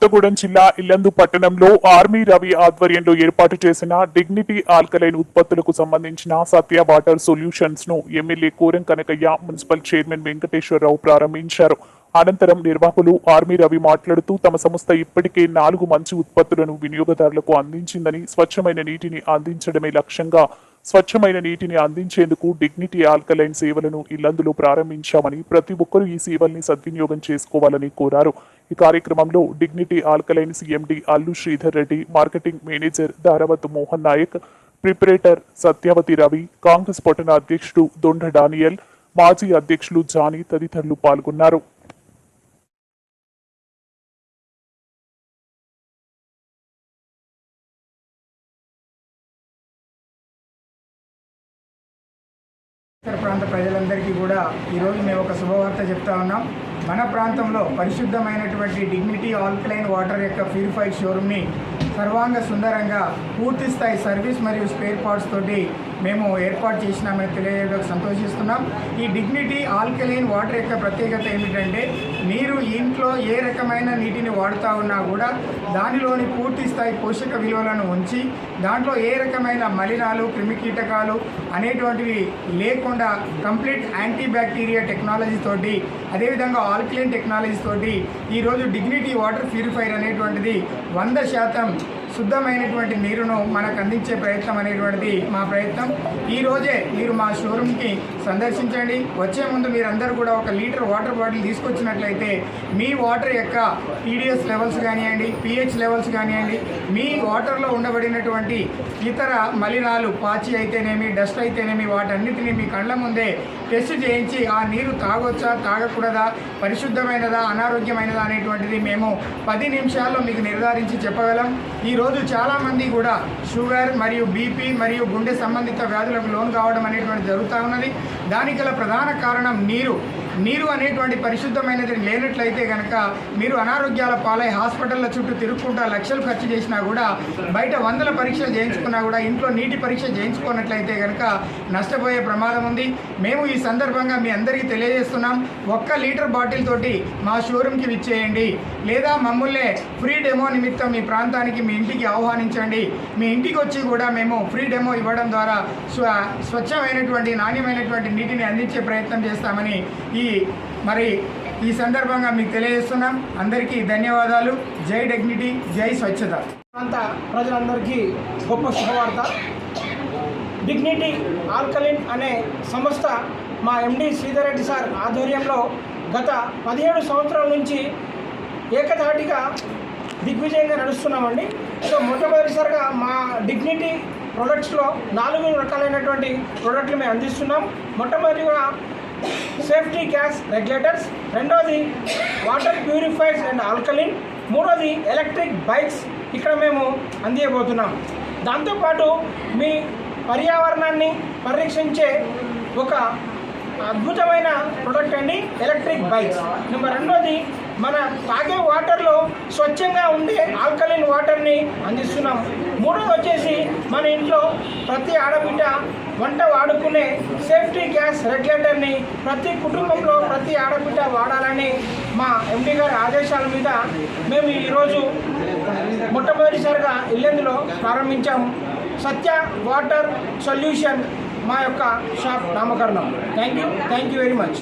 కొత్తగూడెం జిల్లా ఇల్లందు పట్టణంలో ఆర్మీ రవి ఆధ్వర్యంలో ఏర్పాటు చేసిన డిగ్నిటీ ఆల్కలైన్ ఉత్పత్తులకు సంబంధించిన సత్య వాటర్ సొల్యూషన్స్ ను MLA Koram Kanakaiah, municipal chairman Venkateswararao ప్రారంభించారు. అనంతరం నిర్వాహకులు ఆర్మీ రవి మాట్లాడుతూ తమ సంస్థ ఇప్పటికే 4 మంచి ఉత్పత్తులను వినియోగదారులకు అందించిందని, స్వచ్ఛమైన నీటిని అందించడమే లక్ష్యంగా స్వచ్ఛమైన నీటిని అందించేందుకు డిగ్నిటీ ఆల్కలైన్ సేవలను ఇల్లందులో ప్రారంభించామని, ప్రతి ఒక్కరూ ఈ సేవల్ని సద్వినియోగం చేసుకోవాలని కోరారు. ఈ కార్యక్రమంలో dignity alkaline CMD Allu Sridhar Reddy, marketing manager Dharavath Mohan Naik, proprietor Satyavathi Ravi, Congress పట్టణ అధ్యక్షుడు దొండ డానియల్, మాజీ అధ్యక్షులు జానీ తదితరులు పాల్గొన్నారు. ప్రాంత ప్రజలందరికీ కూడా ఈరోజు మేము ఒక శుభవార్త చెప్తా ఉన్నాం. మన ప్రాంతంలో పరిశుద్ధమైనటువంటి డిగ్నిటీ ఆల్కలైన్ వాటర్ యొక్క ప్యూరిఫైడ్ షోరూమ్ని సర్వాంగ సుందరంగా పూర్తి స్థాయి సర్వీస్ మరియు స్పేర్ పార్ట్స్ తోటి మేము ఏర్పాటు చేసినామని తెలియజేయడానికి సంతోషిస్తున్నాం. ఈ డిగ్నిటీ ఆల్కలైన్ వాటర్ యొక్క ప్రత్యేకత ఏమిటంటే, మీరు ఇంట్లో ఏ రకమైన నీటిని వాడుతూ ఉన్నా కూడా దానిలోని పూర్తి స్థాయి పోషక విలువలను ఉంచి దాంట్లో ఏ రకమైన మలినాలు, క్రిమికీటకాలు అనేటువంటివి లేకుండా కంప్లీట్ యాంటీ బ్యాక్టీరియా టెక్నాలజీ తోటి, అదేవిధంగా ఆల్కలైన్ టెక్నాలజీ తోటి ఈరోజు డిగ్నిటీ వాటర్ ప్యూరిఫైర్ అనేటువంటిది 100% శుద్ధమైనటువంటి నీరును మనకు అందించే ప్రయత్నం అనేటువంటిది మా ప్రయత్నం. ఈరోజే మీరు మా షోరూమ్కి సందర్శించండి. వచ్చే ముందు మీరందరూ కూడా 1 లీటర్ వాటర్ బాటిల్ తీసుకొచ్చినట్లయితే మీ వాటర్ యొక్క టీడీఎస్ లెవెల్స్ కానివ్వండి, పిహెచ్ లెవెల్స్ కానివ్వండి, మీ వాటర్లో ఉండబడినటువంటి ఇతర మలినాలు, పాచి అయితేనేమి, డస్ట్ అయితేనేమి, వాటన్నిటిని మీ కళ్ళ ముందే టెస్ట్ చేయించి ఆ నీరు తాగొచ్చా, తాగకూడదా, పరిశుద్ధమైనదా, అనారోగ్యమైనదా అనేటువంటిది మేము 10 నిమిషాల్లో మీకు నిర్ధారించి చెప్పగలం. ఈరోజు చాలామంది కూడా షుగర్ మరియు బీపీ మరియు గుండె సంబంధిత వ్యాధులకు లోను కావడం అనేటువంటి జరుగుతూ ఉన్నది. దానికి గల ప్రధాన కారణం నీరు అనేటువంటి పరిశుద్ధమైనది లేనట్లయితే కనుక మీరు అనారోగ్యాల పాలై హాస్పిటల్ల చుట్టూ తిరుగుకుంటా లక్షలు ఖర్చు చేసినా కూడా, బయట 100 పరీక్షలు చేయించుకున్నా కూడా ఇంట్లో నీటి పరీక్ష చేయించుకున్నట్లయితే కనుక నష్టపోయే ప్రమాదం ఉంది. మేము ఈ సందర్భంగా మీ అందరికీ తెలియజేస్తున్నాం, 1 లీటర్ బాటిల్ తోటి మా షోరూమ్కి విచ్చేయండి, లేదా మమ్మల్ని ఫ్రీ డెమో నిమిత్తం మీ ప్రాంతానికి, మీ ఇంటికి ఆహ్వానించండి. మీ ఇంటికి వచ్చి కూడా మేము ఫ్రీ డెమో ఇవ్వడం ద్వారా స్వచ్ఛమైనటువంటి, నాణ్యమైనటువంటి నీటిని అందించే ప్రయత్నం చేస్తామని ఈ సందర్భంగా మీకు తెలియజేస్తున్నాం. అందరికీ ధన్యవాదాలు. జై డిగ్నిటీ, జై స్వచ్ఛత. ప్రాంత ప్రజలందరికీ గొప్ప శుభవార్త. డిగ్నిటీ ఆల్కలైన్ అనే సంస్థ మా ఎండి శ్రీధర్ రెడ్డి సార్ ఆధ్వర్యంలో గత 17 సంవత్సరాల నుంచి ఏకధాటిగా దిగ్విజయంగా నడుస్తున్నామండి. సో మొట్టమొదటిసారిగా మా డిగ్నిటీ ప్రొడక్ట్స్లో 4 రకాలైనటువంటి ప్రోడక్ట్లు మేము అందిస్తున్నాం. మొట్టమొదటిగా సేఫ్టీ గ్యాస్ రెగ్యులేటర్స్, రెండోది వాటర్ ప్యూరిఫైర్స్ అండ్ ఆల్కలిన్, మూడోది ఎలక్ట్రిక్ బైక్స్ ఇక్కడ మేము అందియబోతున్నాం. దాంతోపాటు మీ పర్యావరణాన్ని పరిరక్షించే ఒక అద్భుతమైన ప్రొడక్ట్ అండి ఎలక్ట్రిక్ బైక్స్. నెంబర్ 2ది మన తాగే వాటర్లో స్వచ్ఛంగా ఉండే ఆల్కలైన్ వాటర్ని అందిస్తున్నాం. 3వది వచ్చేసి మన ఇంట్లో ప్రతి ఆడబిడ్డ వంట వాడుకునే సేఫ్టీ గ్యాస్ రెగ్యులేటర్ని ప్రతి కుటుంబంలో ప్రతి ఆడబిడ్డ వాడాలని మా ఎండి గారి ఆదేశాల మీద మేము ఈరోజు మొట్టమొదటిసారిగా ఇల్లందులో ప్రారంభించాము. సత్య వాటర్ సొల్యూషన్ మా యొక్క షాప్ నామకరణం. Thank you very much.